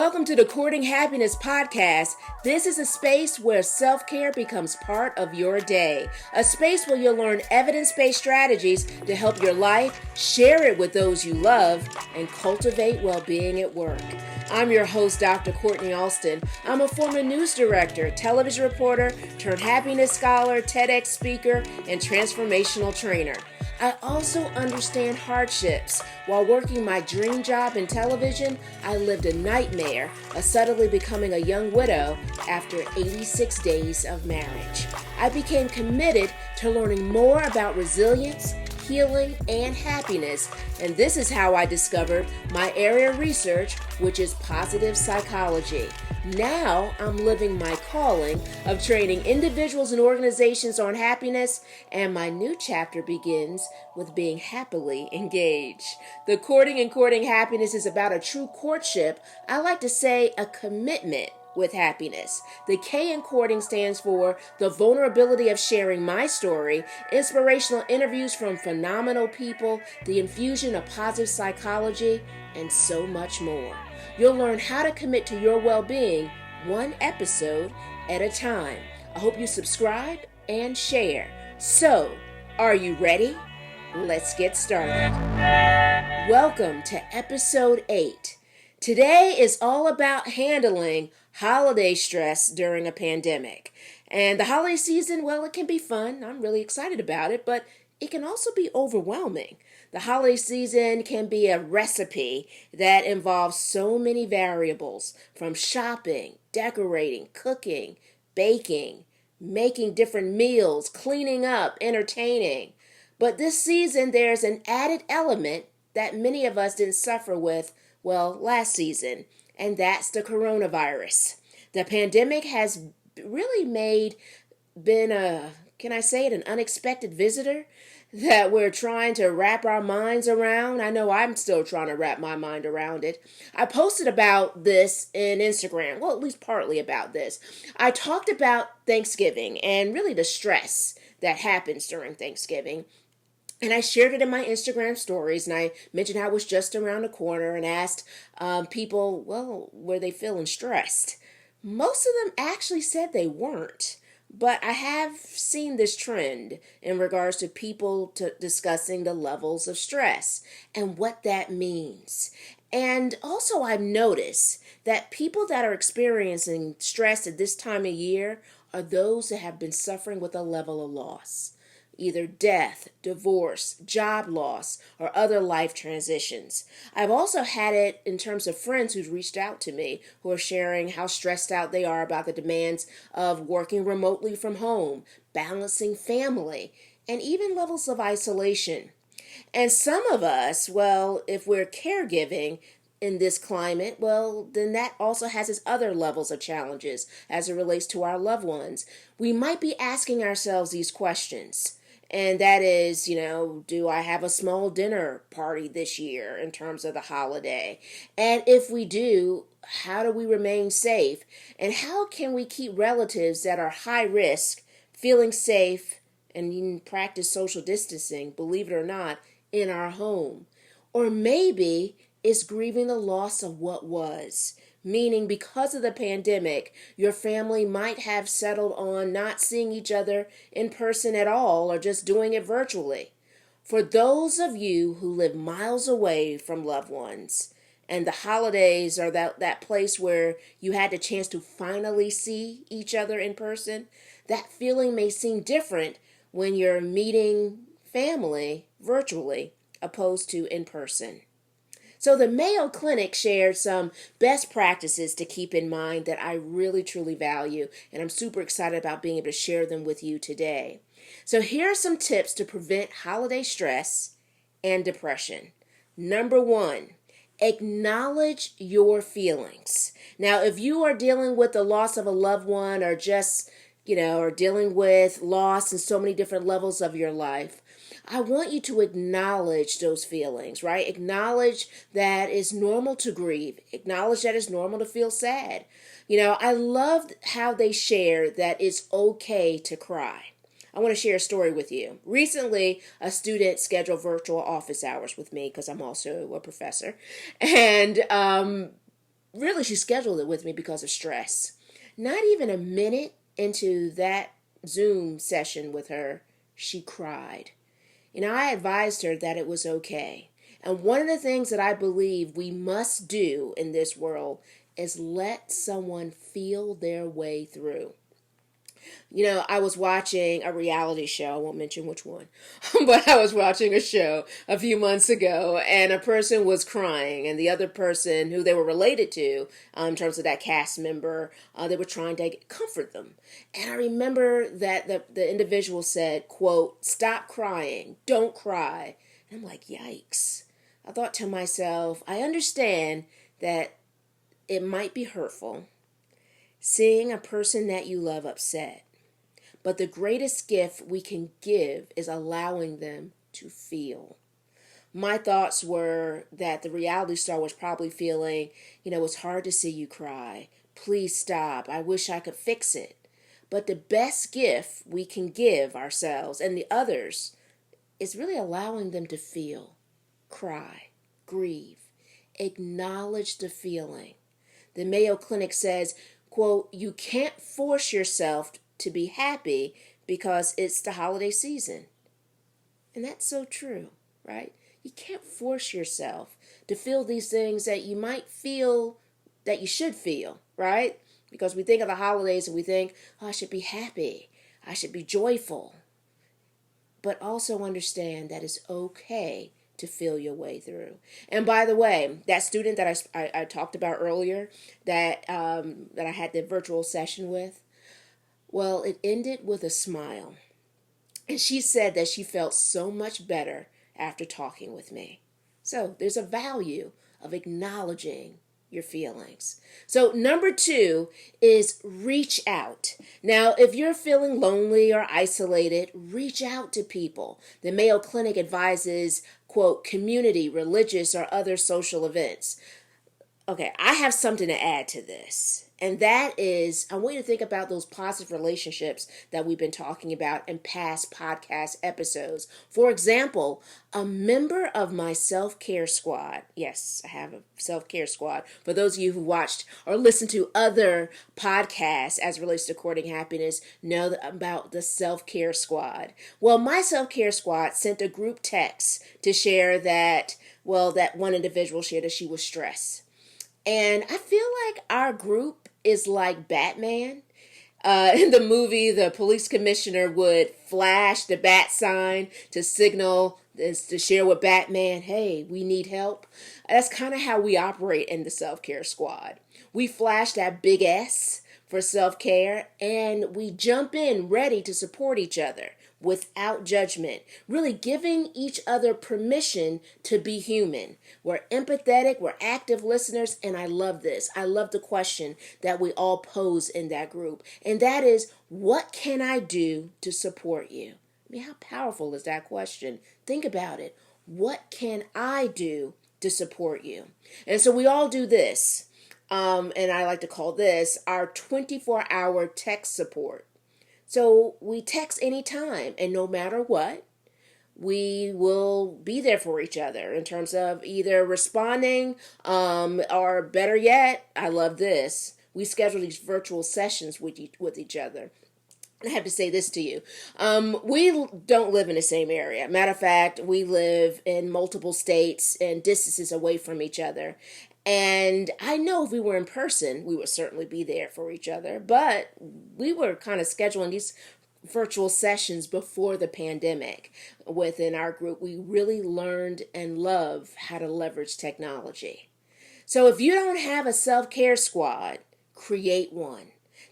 Welcome to the Courting Happiness podcast. This is a space where self-care becomes part of your day. A space where you'll learn evidence-based strategies to help your life, share it with those you love, and cultivate well-being at work. I'm your host, Dr. Kortni Alston. I'm a former news director, television reporter, turned happiness scholar, TEDx speaker, and transformational trainer. I also understand hardships. While working my dream job in television, I lived a nightmare of suddenly becoming a young widow after 86 days of marriage. I became committed to learning more about resilience, healing, and happiness, and this is how I discovered my area of research, which is positive psychology. Now I'm living my calling of training individuals and organizations on happiness, and my new chapter begins with being happily engaged. The Courting and Courting Happiness is about a true courtship. I like to say a commitment with happiness. The K in courting stands for the vulnerability of sharing my story, inspirational interviews from phenomenal people, the infusion of positive psychology, and so much more. You'll learn how to commit to your well-being one episode at a time. I hope you subscribe and share. So, are you ready? Let's get started. Welcome to episode 8. Today is all about handling holiday stress during a pandemic. And the holiday season, well, it can be fun. I'm really excited about it, but it can also be overwhelming. The holiday season can be a recipe that involves so many variables, from shopping, decorating, cooking, baking, making different meals, cleaning up, entertaining. But this season, there's an added element that many of us didn't suffer with, last season, and that's the coronavirus. The pandemic has really been an unexpected visitor that we're trying to wrap our minds around. I know I'm still trying to wrap my mind around it. I posted about this in Instagram, at least partly about this. I talked about Thanksgiving and really the stress that happens during Thanksgiving. And I shared it in my Instagram stories, and I mentioned how it was just around the corner and asked people, were they feeling stressed? Most of them actually said they weren't. But I have seen this trend in regards to people discussing the levels of stress and what that means. And also I've noticed that people that are experiencing stress at this time of year are those that have been suffering with a level of loss. Either death, divorce, job loss, or other life transitions. I've also had it in terms of friends who've reached out to me who are sharing how stressed out they are about the demands of working remotely from home, balancing family, and even levels of isolation. And some of us, if we're caregiving in this climate, then that also has its other levels of challenges as it relates to our loved ones. We might be asking ourselves these questions. And that is, do I have a small dinner party this year in terms of the holiday? And if we do, how do we remain safe? And how can we keep relatives that are high risk feeling safe and even practice social distancing, believe it or not, in our home? Or maybe it's grieving the loss of what was. Meaning, because of the pandemic, your family might have settled on not seeing each other in person at all or just doing it virtually. For those of you who live miles away from loved ones, and the holidays are that place where you had the chance to finally see each other in person, that feeling may seem different when you're meeting family virtually opposed to in person. So the Mayo Clinic shared some best practices to keep in mind that I really, truly value, and I'm super excited about being able to share them with you today. So here are some tips to prevent holiday stress and depression. Number 1, acknowledge your feelings. Now, if you are dealing with the loss of a loved one or just, or dealing with loss in so many different levels of your life, I want you to acknowledge those feelings, right? Acknowledge that it's normal to grieve. Acknowledge that it's normal to feel sad. I loved how they shared that it's okay to cry. I want to share a story with you. Recently, a student scheduled virtual office hours with me because I'm also a professor. And really, she scheduled it with me because of stress. Not even a minute into that Zoom session with her, she cried. I advised her that it was okay. And one of the things that I believe we must do in this world is let someone feel their way through. I was watching a reality show. I won't mention which one, but I was watching a show a few months ago, and a person was crying, and the other person who they were related to, in terms of that cast member, they were trying to comfort them. And I remember that the individual said, quote, "Stop crying, don't cry." And I'm like, yikes. I thought to myself, I understand that it might be hurtful seeing a person that you love upset. But the greatest gift we can give is allowing them to feel. My thoughts were that the reality star was probably feeling, it's hard to see you cry. Please stop. I wish I could fix it. But the best gift we can give ourselves and the others is really allowing them to feel, cry, grieve, acknowledge the feeling. The Mayo Clinic says, quote, "You can't force yourself to be happy because it's the holiday season." And that's so true, right? You can't force yourself to feel these things that you might feel that you should feel, right? Because we think of the holidays and we think, oh, I should be happy. I should be joyful. But also understand that it's okay to feel your way through. And by the way, that student that I talked about earlier, that I had the virtual session with, well, it ended with a smile. And she said that she felt so much better after talking with me. So there's a value of acknowledging your feelings. So number 2 is reach out. Now, if you're feeling lonely or isolated, reach out to people. The Mayo Clinic advises, quote, community, religious, or other social events. Okay, I have something to add to this. And that is, I want you to think about those positive relationships that we've been talking about in past podcast episodes. For example, a member of my self-care squad, yes, I have a self-care squad. For those of you who watched or listened to other podcasts as it relates to courting happiness, know about the self-care squad. Well, my self-care squad sent a group text to share that, that one individual shared that she was stressed. And I feel like our group is like Batman. In the movie, the police commissioner would flash the bat sign to signal to share with Batman, hey, we need help. That's kind of how we operate in the self-care squad. We flash that big S for self-care, and we jump in ready to support each other without judgment, really giving each other permission to be human. We're empathetic, we're active listeners, and I love this. I love the question that we all pose in that group, and that is, what can I do to support you? I mean, how powerful is that question? Think about it. What can I do to support you? And so we all do this, and I like to call this our 24-hour text support. So we text anytime, and no matter what, we will be there for each other in terms of either responding, or better yet, I love this, we schedule these virtual sessions with each other. I have to say this to you. We don't live in the same area. Matter of fact, we live in multiple states and distances away from each other. And I know if we were in person, we would certainly be there for each other. But we were kind of scheduling these virtual sessions before the pandemic. Within our group, we really learned and love how to leverage technology. So if you don't have a self-care squad, create one.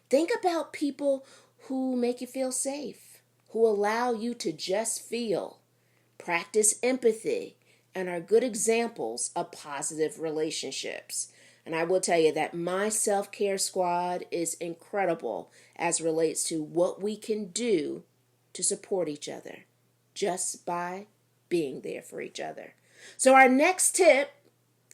Think about people who make you feel safe, who allow you to just feel, practice empathy, and are good examples of positive relationships. And I will tell you that my self-care squad is incredible as relates to what we can do to support each other just by being there for each other. So our next tip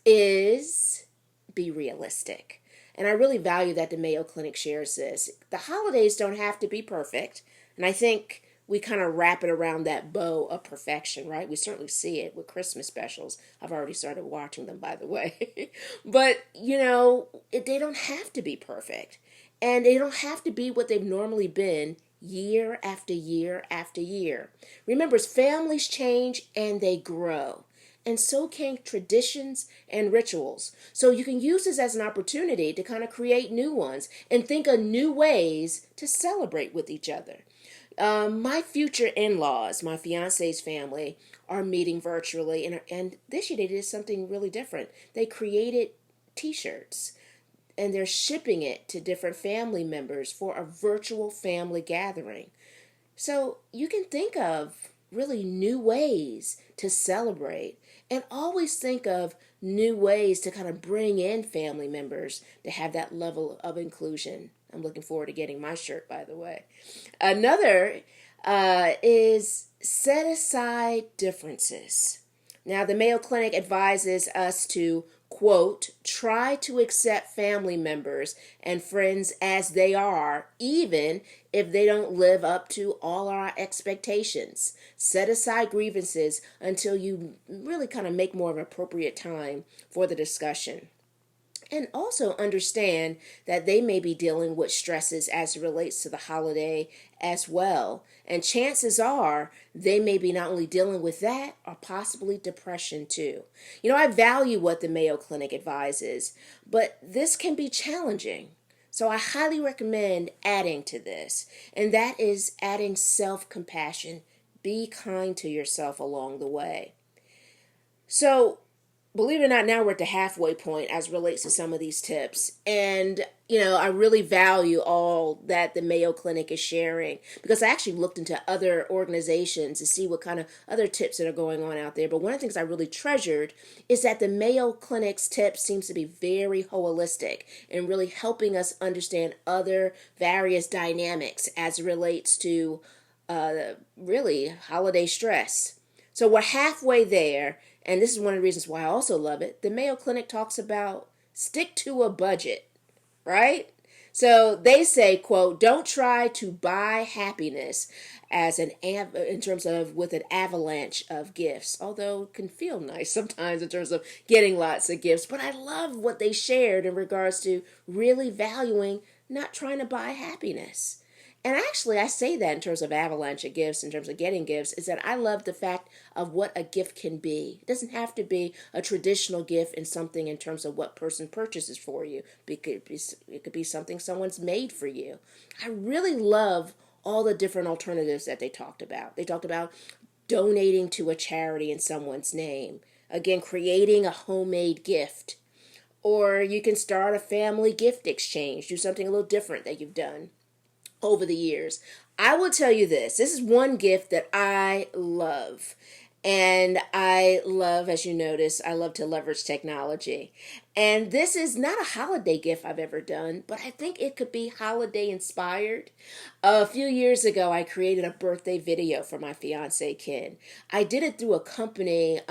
is be realistic. And I really value that the Mayo Clinic shares this. The holidays don't have to be perfect. And I think we kind of wrap it around that bow of perfection, right? We certainly see it with Christmas specials. I've already started watching them, by the way. But, they don't have to be perfect. And they don't have to be what they've normally been year after year after year. Remember, families change and they grow. And so can traditions and rituals. So you can use this as an opportunity to kind of create new ones and think of new ways to celebrate with each other. My future in-laws, my fiance's family, are meeting virtually, and this year they did something really different. They created T-shirts, and they're shipping it to different family members for a virtual family gathering. So you can think of really new ways to celebrate, and always think of new ways to kind of bring in family members to have that level of inclusion. I'm looking forward to getting my shirt, by the way. Another is set aside differences. Now, the Mayo Clinic advises us to, quote, try to accept family members and friends as they are, even if they don't live up to all our expectations. Set aside grievances until you really kind of make more of an appropriate time for the discussion. And also understand that they may be dealing with stresses as it relates to the holiday as well. And chances are they may be not only dealing with that or possibly depression too. I value what the Mayo Clinic advises, but this can be challenging. So I highly recommend adding to this, and that is adding self-compassion. Be kind to yourself along the way. So, believe it or not, now we're at the halfway point as relates to some of these tips. And, I really value all that the Mayo Clinic is sharing, because I actually looked into other organizations to see what kind of other tips that are going on out there. But one of the things I really treasured is that the Mayo Clinic's tips seems to be very holistic and really helping us understand other various dynamics as it relates to really holiday stress. So we're halfway there. And this is one of the reasons why I also love it. The Mayo Clinic talks about stick to a budget, right? So they say, quote, don't try to buy happiness in terms of with an avalanche of gifts, although it can feel nice sometimes in terms of getting lots of gifts. But I love what they shared in regards to really valuing not trying to buy happiness. And actually, I say that in terms of avalanche of gifts, in terms of getting gifts, is that I love the fact of what a gift can be. It doesn't have to be a traditional gift in something in terms of what person purchases for you. It could be something someone's made for you. I really love all the different alternatives that they talked about. They talked about donating to a charity in someone's name. Again, creating a homemade gift. Or you can start a family gift exchange. Do something a little different that you've done over the years. I will tell you this is one gift that I love. And I love, as you notice, I love to leverage technology. And this is not a holiday gift I've ever done, but I think it could be holiday inspired. A few years ago, I created a birthday video for my fiance, Ken. I did it through a company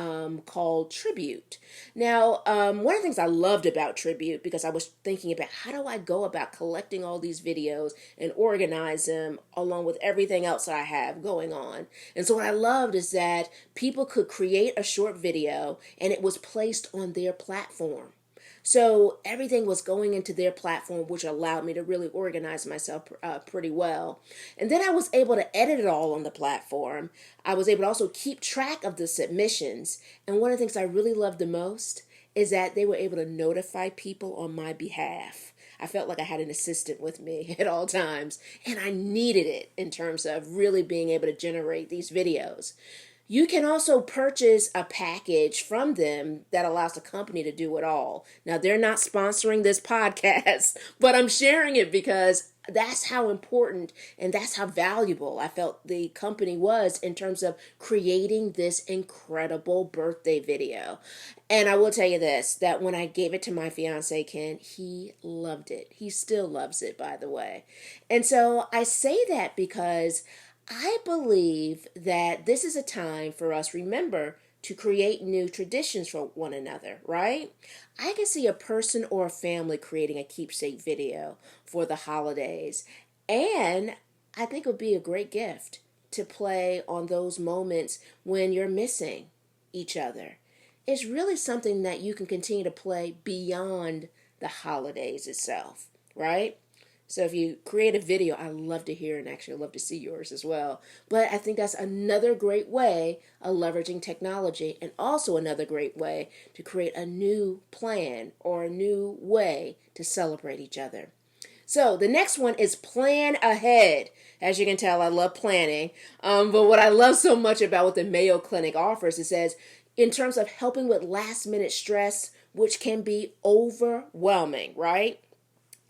called Tribute. Now, one of the things I loved about Tribute, because I was thinking about how do I go about collecting all these videos and organize them along with everything else that I have going on. And so what I loved is that people could create a short video and it was placed on their platform. So everything was going into their platform, which allowed me to really organize myself pretty well. And then I was able to edit it all on the platform. I was able to also keep track of the submissions. And one of the things I really loved the most is that they were able to notify people on my behalf. I felt like I had an assistant with me at all times, and I needed it in terms of really being able to generate these videos. You can also purchase a package from them that allows the company to do it all. Now, they're not sponsoring this podcast, but I'm sharing it because that's how important and that's how valuable I felt the company was in terms of creating this incredible birthday video. And I will tell you this, that when I gave it to my fiance, Ken, he loved it. He still loves it, by the way. And so I say that because I believe that this is a time for us, remember, to create new traditions for one another, right? I can see a person or a family creating a keepsake video for the holidays, and I think it would be a great gift. to play on those moments when you're missing each other. It's really something that you can continue to play beyond the holidays itself, right? So if you create a video, I love to hear, and actually I love to see yours as well. But I think that's another great way of leveraging technology, and also another great way to create a new plan or a new way to celebrate each other. So the next one is plan ahead. As you can tell, I love planning. But what I love so much about what the Mayo Clinic offers, it says, in terms of helping with last minute stress, which can be overwhelming, right?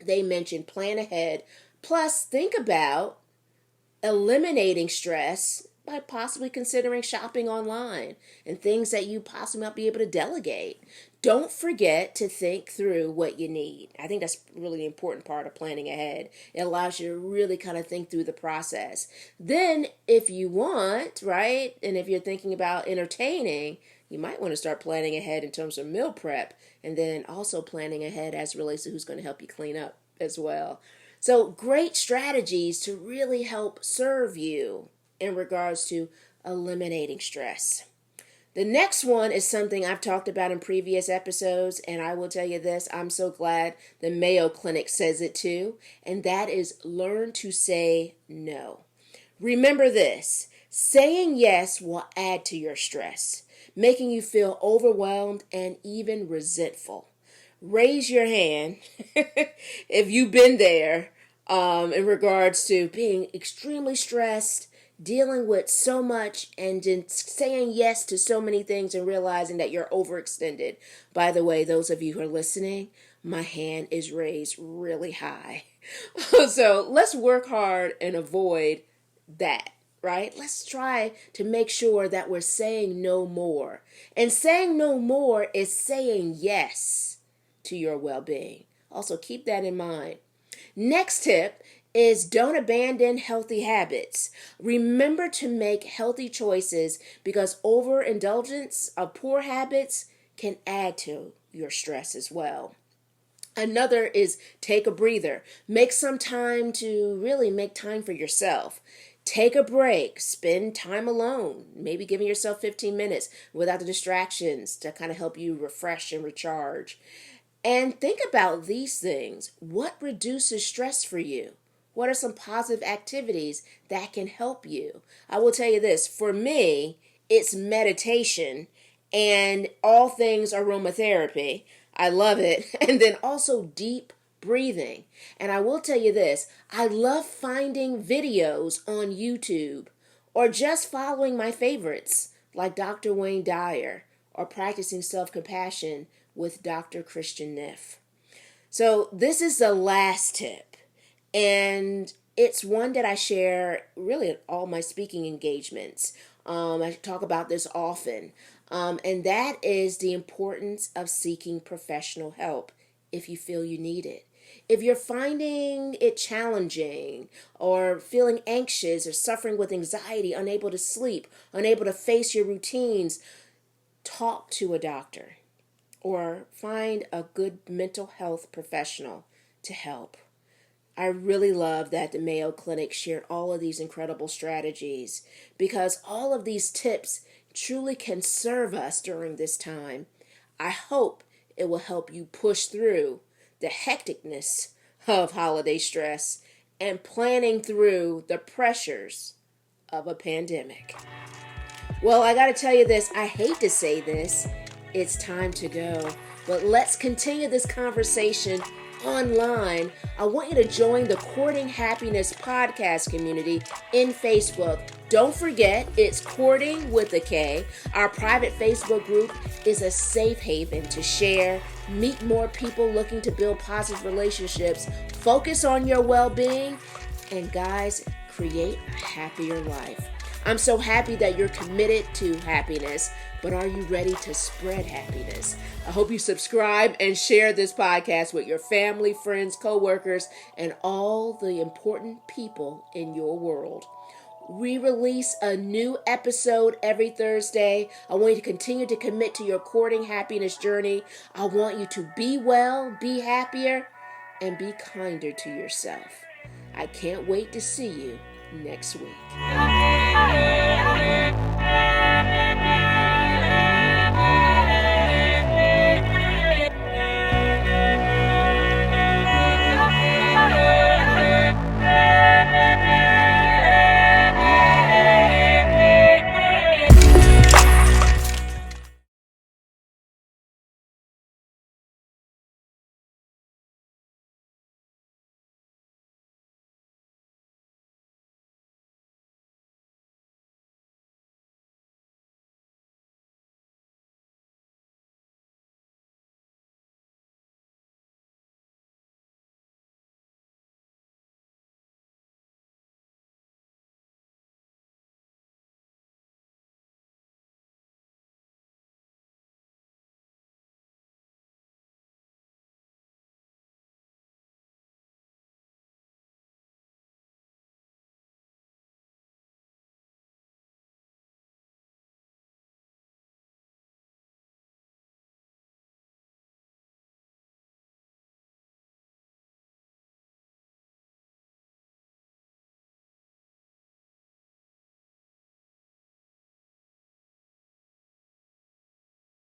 They mentioned plan ahead. Plus, think about eliminating stress by possibly considering shopping online and things that you possibly might be able to delegate. Don't forget to think through what you need. I think that's really the important part of planning ahead. It allows you to really kind of think through the process. Then, if you want, right, and if you're thinking about entertaining, you might want to start planning ahead in terms of meal prep, and then also planning ahead as it relates to who's going to help you clean up as well. So great strategies to really help serve you in regards to eliminating stress. The next one is something I've talked about in previous episodes, and I will tell you this, I'm so glad the Mayo Clinic says it too, and that is learn to say no. Remember this, saying yes will add to your stress, making you feel overwhelmed and even resentful. Raise your hand if you've been there in regards to being extremely stressed, dealing with so much, and then saying yes to so many things and realizing that you're overextended. By the way, those of you who are listening, my hand is raised really high. So let's work hard and avoid that. Right? Let's try to make sure that we're saying no more. And saying no more is saying yes to your well-being. Also, keep that in mind. Next tip is don't abandon healthy habits. Remember to make healthy choices because overindulgence of poor habits can add to your stress as well. Another is take a breather. Make some time to really make time for yourself. Take a break, spend time alone, maybe giving yourself 15 minutes without the distractions to kind of help you refresh and recharge. And think about these things. What reduces stress for you? What are some positive activities that can help you? I will tell you this, for me, it's meditation and all things aromatherapy. I love it. And then also deep breathing. And I will tell you this, I love finding videos on YouTube or just following my favorites like Dr. Wayne Dyer or practicing self-compassion with Dr. Christian Neff. So this is the last tip, and it's one that I share really at all my speaking engagements. I talk about this often, and that is the importance of seeking professional help if you feel you need it. If you're finding it challenging or feeling anxious or suffering with anxiety, unable to sleep, unable to face your routines, talk to a doctor or find a good mental health professional to help. I really love that the Mayo Clinic shared all of these incredible strategies because all of these tips truly can serve us during this time. I hope it will help you push through the hecticness of holiday stress and planning through the pressures of a pandemic. Well, I got to tell you this, I hate to say this, it's time to go, but let's continue this conversation online. I want you to join the Courting Happiness podcast community in Facebook. Don't forget, it's Courting with a K. Our private Facebook group is a safe haven to share, meet more people looking to build positive relationships, focus on your well-being, and guys, create a happier life. I'm so happy that you're committed to happiness, but are you ready to spread happiness? I hope you subscribe and share this podcast with your family, friends, coworkers, and all the important people in your world. We release a new episode every Thursday. I want you to continue to commit to your courting happiness journey. I want you to be well, be happier, and be kinder to yourself. I can't wait to see you next week.